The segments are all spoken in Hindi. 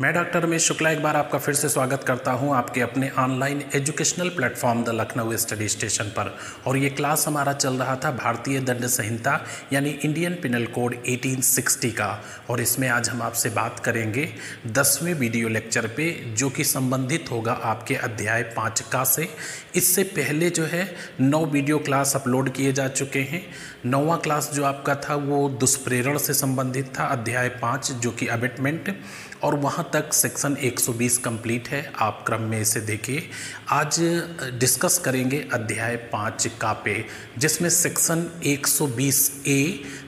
मैं डॉक्टर रमेश शुक्ला एक बार आपका फिर से स्वागत करता हूं आपके अपने online educational platform the Lucknow study station पर। और ये क्लास हमारा चल रहा था भारतीय दंड संहिता यानी इंडियन पिनल कोड 1860 का। और इसमें आज हम आपसे बात करेंगे 10वें वीडियो लेक्चर पे, जो कि संबंधित होगा आपके अध्याय 5 का से। इससे पहले जो है 9 वीडियो क्लास अपलोड किए जा चुके हैं। 9वां क्लास जो आपका था वो दुष्प्रेरण से संबंधित था, अध्याय 5 जो कि अबेटमेंट, और वहाँ तक सेक्शन 120 कंप्लीट है। आप क्रम में इसे देखिए। आज डिस्कस करेंगे अध्याय 5 का पे, जिसमें सेक्शन 120A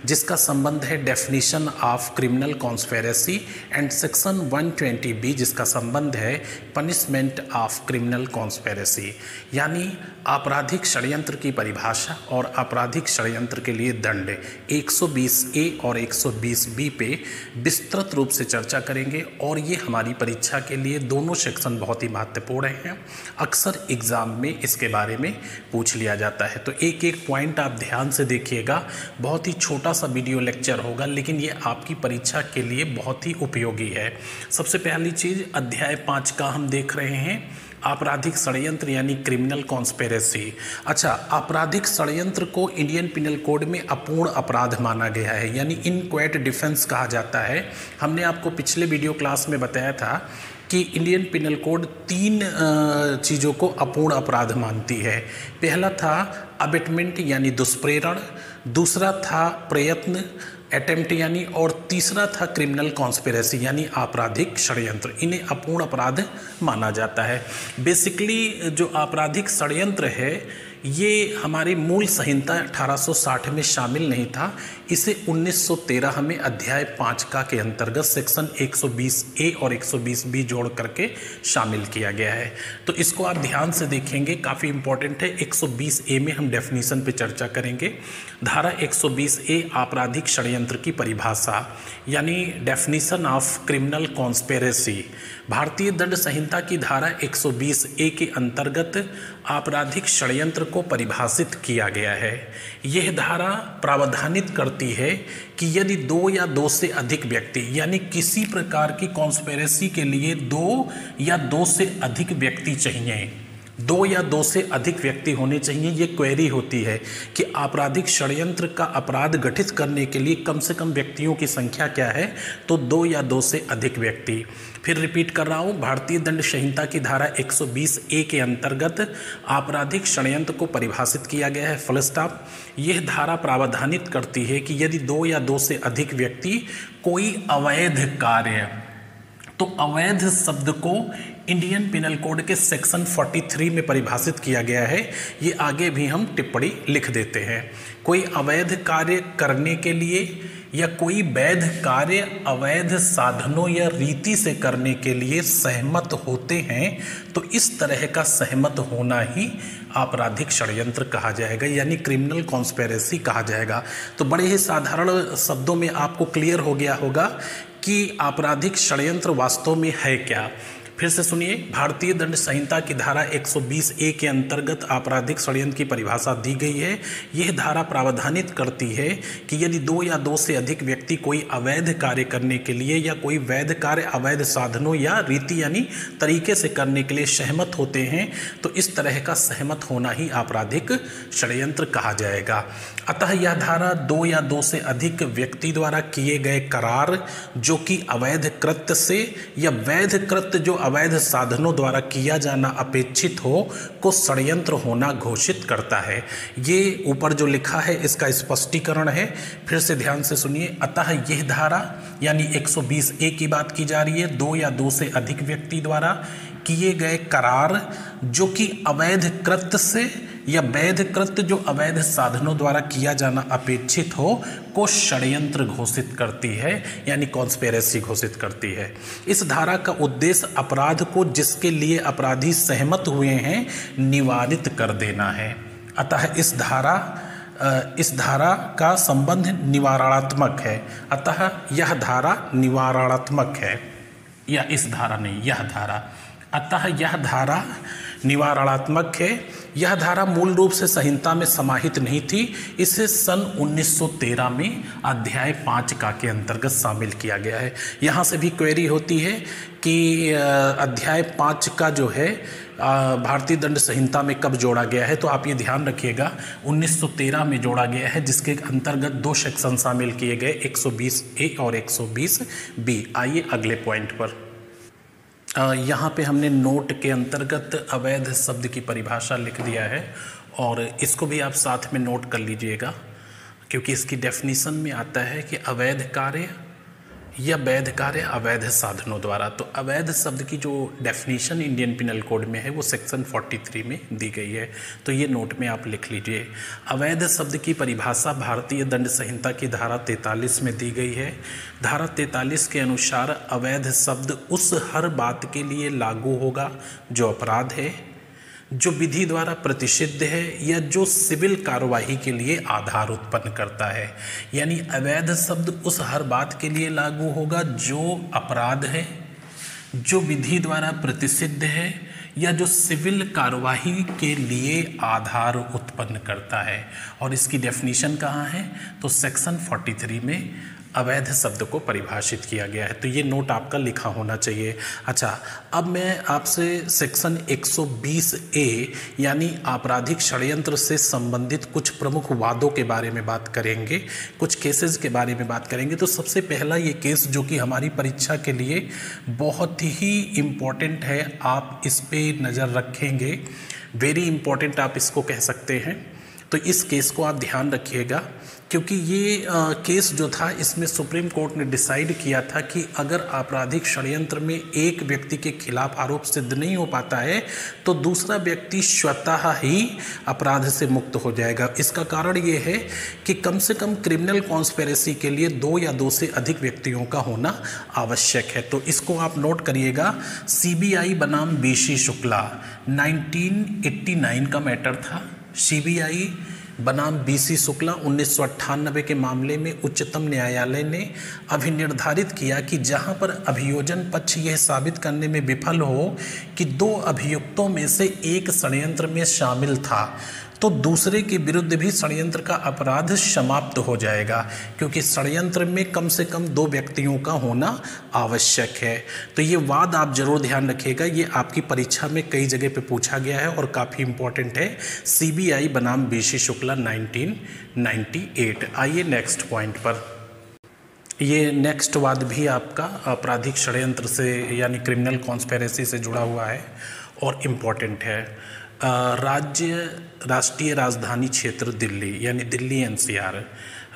जिसका संबंध है definition of criminal conspiracy and section 120B जिसका संबंध है पनिशमेंट ऑफ क्रिमिनल कॉन्स्पिरेसी, यानी आपराधिक षड्यंत्र की परिभाषा और आपराधिक षड्यंत्र के लिए दंड 120A और 120B पे विस्तृत रूप से चर्चा करेंगे। और ये हमारी परीक्षा के लिए दोनों सेक्शन बहुत ही महत्वपूर्ण हैं। अक्सर एग्ज़ाम में इसके बारे में पूछ लिया जाता है, तो एक एक पॉइंट आप ध्यान से देखिएगा। बहुत ही छोटा सा वीडियो लेक्चर होगा, लेकिन ये आपकी परीक्षा के लिए बहुत ही उपयोगी है। सबसे पहली चीज़ अध्याय 5 का हम देख रहे हैं, आपराधिक षड्यंत्र यानी क्रिमिनल कॉन्स्पिरेसी। अच्छा, आपराधिक षड्यंत्र को इंडियन पिनल कोड में अपूर्ण अपराध माना गया है, यानी इनक्वाइट डिफेंस कहा जाता है। हमने आपको पिछले वीडियो क्लास में बताया था कि इंडियन पिनल कोड 3 चीज़ों को अपूर्ण अपराध मानती है। पहला था अबेटमेंट यानी दुष्प्रेरण, दूसरा था प्रयत्न अटेम्प्ट यानी, और तीसरा था क्रिमिनल कॉन्स्पिरेसी यानी आपराधिक षड्यंत्र। इन्हें अपूर्ण अपराध माना जाता है। बेसिकली जो आपराधिक षड्यंत्र है ये हमारी मूल संहिता 1860 में शामिल नहीं था। इसे 1913 में अध्याय 5 का के अंतर्गत सेक्शन 120A और 120B जोड़ करके शामिल किया गया है। तो इसको आप ध्यान से देखेंगे, काफ़ी इंपॉर्टेंट है। 120A में हम डेफिनेशन पे चर्चा करेंगे। धारा 120A आपराधिक षड्यंत्र की परिभाषा यानी डेफिनेशन ऑफ क्रिमिनल कॉन्स्पिरेसी। भारतीय दंड संहिता की धारा 120A के अंतर्गत आपराधिक षड्यंत्र को परिभाषित किया गया है। यह धारा प्रावधानित करती है कि यदि 2 या 2 से अधिक व्यक्ति, यानी किसी प्रकार की कॉन्स्पिरेसी के लिए 2 या 2 से अधिक व्यक्ति चाहिए, 2 या 2 से अधिक व्यक्ति होने चाहिए। ये क्वेरी होती है कि आपराधिक षड्यंत्र का अपराध गठित करने के लिए कम से कम व्यक्तियों की संख्या क्या है, तो 2 या 2 से अधिक व्यक्ति। फिर रिपीट कर रहा हूँ, भारतीय दंड संहिता की धारा 120A के अंतर्गत आपराधिक षड्यंत्र को परिभाषित किया गया है, फुल स्टॉप। यह धारा प्रावधानित करती है कि यदि 2 या 2 से अधिक व्यक्ति कोई अवैध कार्य, तो अवैध शब्द को इंडियन पिनल कोड के सेक्शन 43 में परिभाषित किया गया है। ये आगे भी हम टिप्पणी लिख देते हैं। कोई अवैध कार्य करने के लिए या कोई वैध कार्य अवैध साधनों या रीति से करने के लिए सहमत होते हैं, तो इस तरह का सहमत होना ही आपराधिक षड्यंत्र कहा जाएगा, यानी क्रिमिनल कॉन्स्पिरेसी कहा जाएगा। तो बड़े ही साधारण शब्दों में आपको क्लियर हो गया होगा कि आपराधिक षड्यंत्र वास्तव में है क्या। फिर से सुनिए, भारतीय दंड संहिता की धारा 120A के अंतर्गत आपराधिक षड्यंत्र की परिभाषा दी गई है। यह धारा प्रावधानित करती है कि यदि 2 या 2 से अधिक व्यक्ति कोई अवैध कार्य करने के लिए या कोई वैध कार्य अवैध साधनों या रीति यानी तरीके से करने के लिए सहमत होते हैं, तो इस तरह का सहमत होना ही आपराधिक षड्यंत्र कहा जाएगा। अतः यह धारा 2 या 2 से अधिक व्यक्ति द्वारा किए गए करार जो कि अवैध कृत्य से या वैध कृत्य जो अवैध साधनों द्वारा किया जाना अपेक्षित हो को षड्यंत्र होना घोषित करता है। ये ऊपर जो लिखा है इसका स्पष्टीकरण है। फिर से ध्यान से सुनिए, अतः यह धारा यानी 120A की बात की जा रही है, 2 या 2 से अधिक व्यक्ति द्वारा किए गए करार जो कि अवैध कृत्य से या वैध कृत्य जो अवैध साधनों द्वारा किया जाना अपेक्षित हो को षड्यंत्र घोषित करती है, यानी कॉन्स्पिरेसी घोषित करती है। इस धारा का उद्देश्य अपराध को जिसके लिए अपराधी सहमत हुए हैं निवारित कर देना है। अतः इस धारा का संबंध निवारणात्मक है। अतः यह धारा निवारणात्मक है, या इस धारा नहीं, यह धारा। अतः यह धारा निवारणात्मक है, यह धारा मूल रूप से संहिता में समाहित नहीं थी, इसे सन 1913 में अध्याय 5 का के अंतर्गत शामिल किया गया है। यहाँ से भी क्वेरी होती है कि अध्याय 5 का जो है भारतीय दंड संहिता में कब जोड़ा गया है, तो आप ये ध्यान रखिएगा 1913 में जोड़ा गया है, जिसके अंतर्गत 2 सेक्शन शामिल किए गए, 120A और 120B। आइए अगले पॉइंट पर। यहाँ पे हमने नोट के अंतर्गत अवैध शब्द की परिभाषा लिख दिया है और इसको भी आप साथ में नोट कर लीजिएगा, क्योंकि इसकी डेफिनेशन में आता है कि अवैध कार्य या वैध कार्य अवैध साधनों द्वारा। तो अवैध शब्द की जो डेफिनेशन इंडियन पिनल कोड में है वो सेक्शन 43 में दी गई है, तो ये नोट में आप लिख लीजिए। अवैध शब्द की परिभाषा भारतीय दंड संहिता की धारा 43 में दी गई है। धारा 43 के अनुसार अवैध शब्द उस हर बात के लिए लागू होगा जो अपराध है, जो विधि द्वारा प्रतिषिद्ध है या जो सिविल कार्यवाही के लिए आधार उत्पन्न करता है। यानी अवैध शब्द उस हर बात के लिए लागू होगा जो अपराध है, जो विधि द्वारा प्रतिषिद्ध है या जो सिविल कार्यवाही के लिए आधार उत्पन्न करता है। और इसकी डेफिनेशन कहाँ है, तो सेक्शन 43 में अवैध शब्द को परिभाषित किया गया है। तो ये नोट आपका लिखा होना चाहिए। अच्छा, अब मैं आपसे सेक्शन 120A यानी आपराधिक षड्यंत्र से संबंधित कुछ प्रमुख वादों के बारे में बात करेंगे, कुछ केसेस के बारे में बात करेंगे। तो सबसे पहला ये केस जो कि हमारी परीक्षा के लिए बहुत ही इम्पोर्टेंट है, आप इस पे नज़र रखेंगे, वेरी इम्पोर्टेंट आप इसको कह सकते हैं। तो इस केस को आप ध्यान रखिएगा, क्योंकि ये केस जो था इसमें सुप्रीम कोर्ट ने डिसाइड किया था कि अगर आपराधिक षड्यंत्र में एक व्यक्ति के खिलाफ आरोप सिद्ध नहीं हो पाता है तो दूसरा व्यक्ति स्वतः ही अपराध से मुक्त हो जाएगा। इसका कारण ये है कि कम से कम क्रिमिनल कॉन्स्पिरेसी के लिए 2 या 2 से अधिक व्यक्तियों का होना आवश्यक है। तो इसको आप नोट करिएगा। CBI बनाम BC शुक्ला 1989 का मैटर था। CBI बनाम BC शुक्ला 1998 के मामले में उच्चतम न्यायालय ने अभिनिर्धारित किया कि जहां पर अभियोजन पक्ष यह साबित करने में विफल हो कि 2 अभियुक्तों में से एक षड्यंत्र में शामिल था तो दूसरे के विरुद्ध भी षड्यंत्र का अपराध समाप्त हो जाएगा, क्योंकि षड्यंत्र में कम से कम 2 व्यक्तियों का होना आवश्यक है। तो ये वाद आप जरूर ध्यान रखिएगा, ये आपकी परीक्षा में कई जगह पे पूछा गया है और काफ़ी इम्पोर्टेंट है। CBI बनाम BC शुक्ला 1998। आइए नेक्स्ट पॉइंट पर। ये नेक्स्ट वाद भी आपका आपराधिक षड्यंत्र से यानी क्रिमिनल कॉन्स्पिरेसी से जुड़ा हुआ है और इम्पोर्टेंट है। राष्ट्रीय राजधानी क्षेत्र दिल्ली यानी दिल्ली NCR,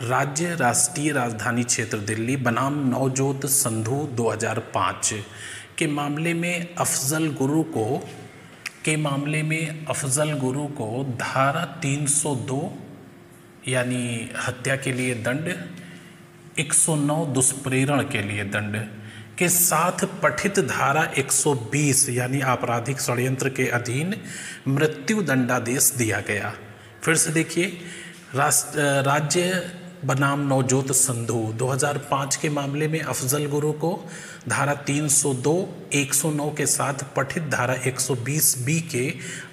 राज्य राष्ट्रीय राजधानी क्षेत्र दिल्ली बनाम नवजोत संधू 2005 के मामले में अफजल गुरु को धारा 302 यानी हत्या के लिए दंड, 109 दुष्प्रेरण के लिए दंड के साथ पठित धारा 120 यानी आपराधिक षड्यंत्र के अधीन मृत्यु दंडादेश दिया गया। फिर से देखिए, राज्य बनाम नवजोत संधू 2005 के मामले में अफजल गुरु को धारा 302, 109 के साथ पठित धारा 120B के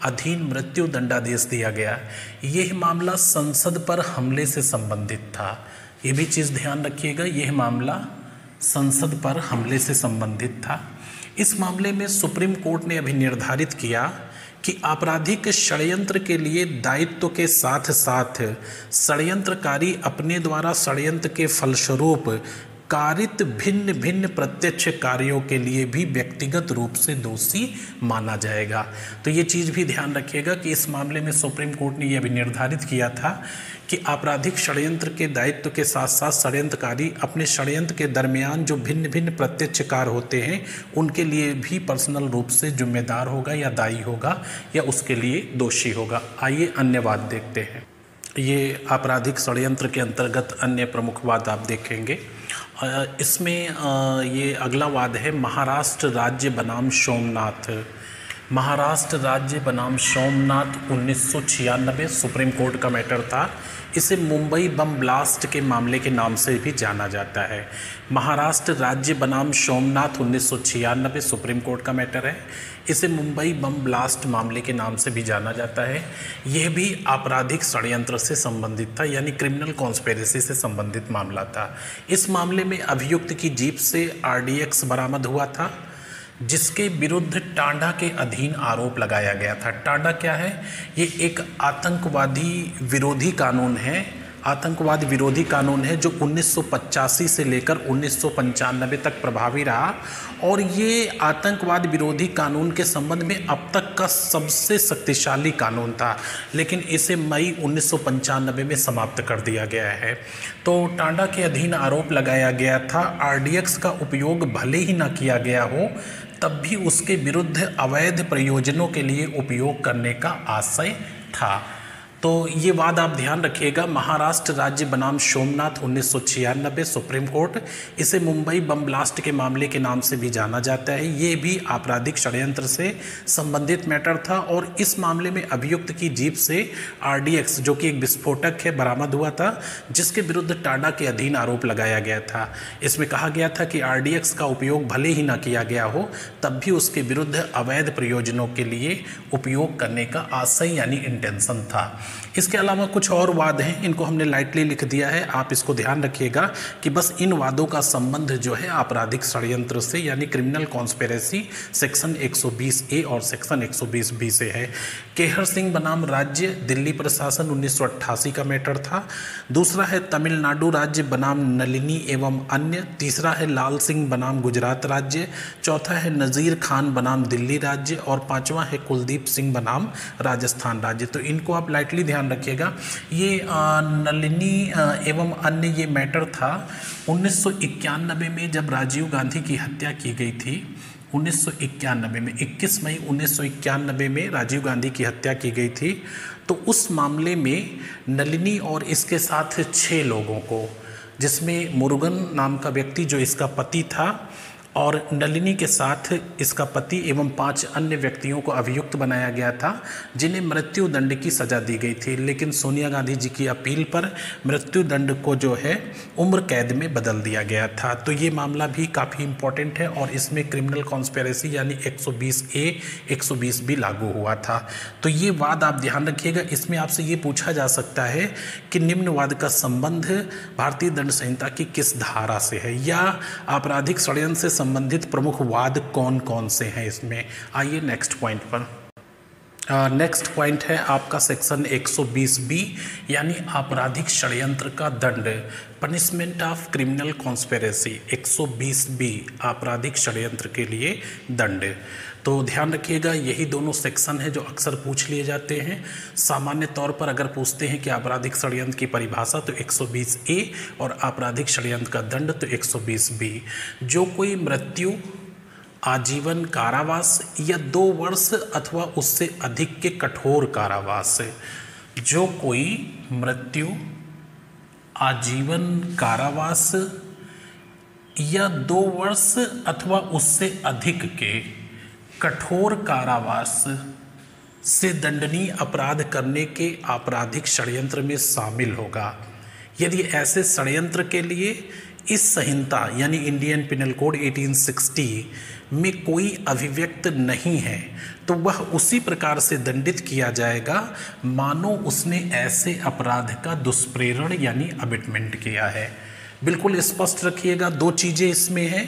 अधीन मृत्यु दंडादेश दिया गया। यह मामला संसद पर हमले से संबंधित था। ये भी चीज़ ध्यान रखिएगा, यह मामला संसद पर हमले से संबंधित था। इस मामले में सुप्रीम कोर्ट ने अभी निर्धारित किया कि आपराधिक षड्यंत्र के लिए दायित्व के साथ साथ षड्यंत्रकारी अपने द्वारा षड्यंत्र के फलस्वरूप कारित भिन्न भिन्न प्रत्यक्ष कार्यों के लिए भी व्यक्तिगत रूप से दोषी माना जाएगा। तो ये चीज़ भी ध्यान रखिएगा कि इस मामले में सुप्रीम कोर्ट ने यह भी निर्धारित किया था कि आपराधिक षड्यंत्र के दायित्व के साथ साथ षड्यंत्रकारी अपने षड्यंत्र के दरमियान जो भिन्न भिन्न प्रत्यक्ष कार्य होते हैं उनके लिए भी पर्सनल रूप से जिम्मेदार होगा या दायी होगा या उसके लिए दोषी होगा। आइए अन्य वाद देखते हैं। ये आपराधिक षड्यंत्र के अंतर्गत अन्य प्रमुख वाद आप देखेंगे। इसमें ये अगला वाद है महाराष्ट्र राज्य बनाम सोमनाथ। महाराष्ट्र राज्य बनाम सोमनाथ 1996 सुप्रीम कोर्ट का मैटर था। इसे मुंबई बम ब्लास्ट के मामले के नाम से भी जाना जाता है। महाराष्ट्र राज्य बनाम सोमनाथ 1996 सुप्रीम कोर्ट का मैटर है। इसे मुंबई बम ब्लास्ट मामले के नाम से भी जाना जाता है। यह भी आपराधिक षड्यंत्र से संबंधित था, यानी क्रिमिनल कॉन्स्पिरेसी से संबंधित मामला था। इस मामले में अभियुक्त की जीप से RDX बरामद हुआ था, जिसके विरुद्ध टांडा के अधीन आरोप लगाया गया था। टांडा क्या है? ये एक आतंकवादी विरोधी कानून है। आतंकवाद विरोधी कानून है जो 1985 से लेकर 1995 तक प्रभावी रहा, और ये आतंकवाद विरोधी कानून के संबंध में अब तक का सबसे शक्तिशाली कानून था, लेकिन इसे मई 1995 में समाप्त कर दिया गया है। तो टांडा के अधीन आरोप लगाया गया था। RDX का उपयोग भले ही ना किया गया हो, तब भी उसके विरुद्ध अवैध प्रयोजनों के लिए उपयोग करने का आशय था। तो ये वाद आप ध्यान रखिएगा। महाराष्ट्र राज्य बनाम सोमनाथ 1996 सुप्रीम कोर्ट, इसे मुंबई बम ब्लास्ट के मामले के नाम से भी जाना जाता है। ये भी आपराधिक षड्यंत्र से संबंधित मैटर था, और इस मामले में अभियुक्त की जीप से RDX, जो कि एक विस्फोटक है, बरामद हुआ था, जिसके विरुद्ध टांडा के अधीन आरोप लगाया गया था। इसमें कहा गया था कि RDX का उपयोग भले ही ना किया गया हो, तब भी उसके विरुद्ध अवैध प्रयोजनों के लिए उपयोग करने का आशय यानी इंटेंशन था। इसके अलावा कुछ और वाद हैं, इनको हमने लाइटली लिख दिया है। आप इसको ध्यान रखिएगा कि बस इन वादों का संबंध जो है आपराधिक षड्यंत्र से, यानी क्रिमिनल कॉन्स्पिरेसी सेक्शन 120A और सेक्शन 120B से है। केहर सिंह बनाम राज्य दिल्ली प्रशासन 1988 का मैटर था। दूसरा है तमिलनाडु राज्य बनाम नलिनी एवं अन्य। तीसरा है लाल सिंह बनाम गुजरात राज्य। चौथा है नज़ीर खान बनाम दिल्ली राज्य, और पांचवा है कुलदीप सिंह बनाम राजस्थान राज्य। तो इनको आप लाइटली ध्यान रखिएगा। ये नलिनी एवं अन्य ये मैटर था 1991 में, जब राजीव गांधी की हत्या की गई थी। 1991 में 21 मई 1991 में राजीव गांधी की हत्या की गई थी। तो उस मामले में नलिनी और इसके साथ 6 लोगों को, जिसमें मुरुगन नाम का व्यक्ति जो इसका पति था, और नलिनी के साथ इसका पति एवं 5 अन्य व्यक्तियों को अभियुक्त बनाया गया था, जिन्हें मृत्यु दंड की सज़ा दी गई थी। लेकिन सोनिया गांधी जी की अपील पर मृत्यु दंड को जो है उम्र कैद में बदल दिया गया था। तो ये मामला भी काफ़ी इम्पोर्टेंट है, और इसमें क्रिमिनल कॉन्स्पिरेसी यानी 120A 120B लागू हुआ था। तो ये वाद आप ध्यान रखिएगा। इसमें आपसे ये पूछा जा सकता है कि निम्न वाद का संबंध भारतीय दंड संहिता की किस धारा से है, या आपराधिक षड्यंत्र से संबंधित प्रमुख वाद कौन कौन से हैं इसमें। आइए नेक्स्ट पॉइंट पर। नेक्स्ट पॉइंट है आपका सेक्शन 120B, यानी आपराधिक षड्यंत्र का दंड, punishment of criminal conspiracy. 120B आपराधिक षड्यंत्र के लिए दंड। तो ध्यान रखिएगा, यही दोनों सेक्शन हैं जो अक्सर पूछ लिए जाते हैं। सामान्य तौर पर अगर पूछते हैं कि आपराधिक षड्यंत्र की परिभाषा, तो 120A, और आपराधिक षड्यंत्र का दंड तो 120B। जो कोई मृत्यु, आजीवन कारावास या 2 वर्ष अथवा उससे अधिक के कठोर कारावास, जो कोई मृत्यु, आजीवन कारावास या 2 वर्ष अथवा उससे अधिक के कठोर कारावास से दंडनीय अपराध करने के आपराधिक षड्यंत्र में शामिल होगा। यदि ऐसे षड्यंत्र के लिए इस संहिता यानी इंडियन पिनल कोड 1860 में कोई अभिव्यक्त नहीं है, तो वह उसी प्रकार से दंडित किया जाएगा मानो उसने ऐसे अपराध का दुष्प्रेरण यानी अबिटमेंट किया है। बिल्कुल स्पष्ट रखिएगा, 2 चीज़ें इसमें हैं।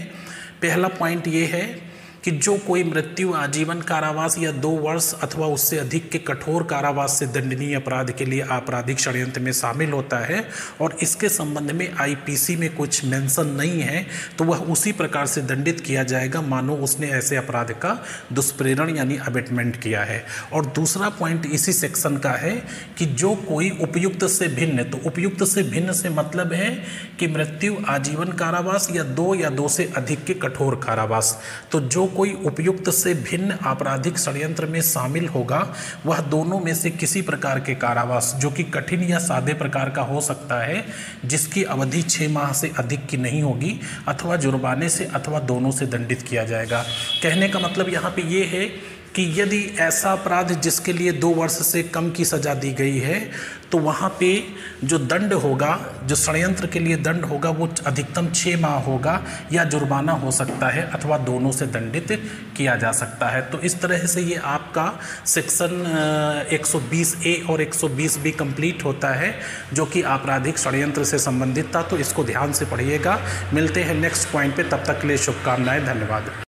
पहला पॉइंट ये है कि जो कोई मृत्यु, आजीवन कारावास या 2 वर्ष अथवा उससे अधिक के कठोर कारावास से दंडनीय अपराध के लिए आपराधिक षड्यंत्र में शामिल होता है, और इसके संबंध में IPC में कुछ मेंशन नहीं है, तो वह उसी प्रकार से दंडित किया जाएगा मानो उसने ऐसे अपराध का दुष्प्रेरण यानी अबेटमेंट किया है। और दूसरा पॉइंट इसी सेक्शन का है कि जो कोई उपयुक्त से भिन्न, तो उपयुक्त से भिन्न से मतलब है कि मृत्यु, आजीवन कारावास या 2 या 2 से अधिक के कठोर कारावास। तो जो कोई उपयुक्त से भिन्न आपराधिक षड्यंत्र में शामिल होगा, वह दोनों में से किसी प्रकार के कारावास, जो कि कठिन या सादे प्रकार का हो सकता है, जिसकी अवधि 6 माह से अधिक की नहीं होगी, अथवा जुर्माने से अथवा दोनों से दंडित किया जाएगा। कहने का मतलब यहाँ पे ये है कि यदि ऐसा अपराध जिसके लिए 2 वर्ष से कम की सज़ा दी गई है तो वहाँ पे जो दंड होगा, जो षड्यंत्र के लिए दंड होगा वो अधिकतम 6 माह होगा या जुर्माना हो सकता है अथवा दोनों से दंडित किया जा सकता है। तो इस तरह से ये आपका सेक्शन 120A और 120B कंप्लीट होता है जो कि आपराधिक षड्यंत्र से संबंधित था। तो इसको ध्यान से पढ़िएगा। मिलते हैं नेक्स्ट पॉइंट पे, तब तक के लिए शुभकामनाएं, धन्यवाद।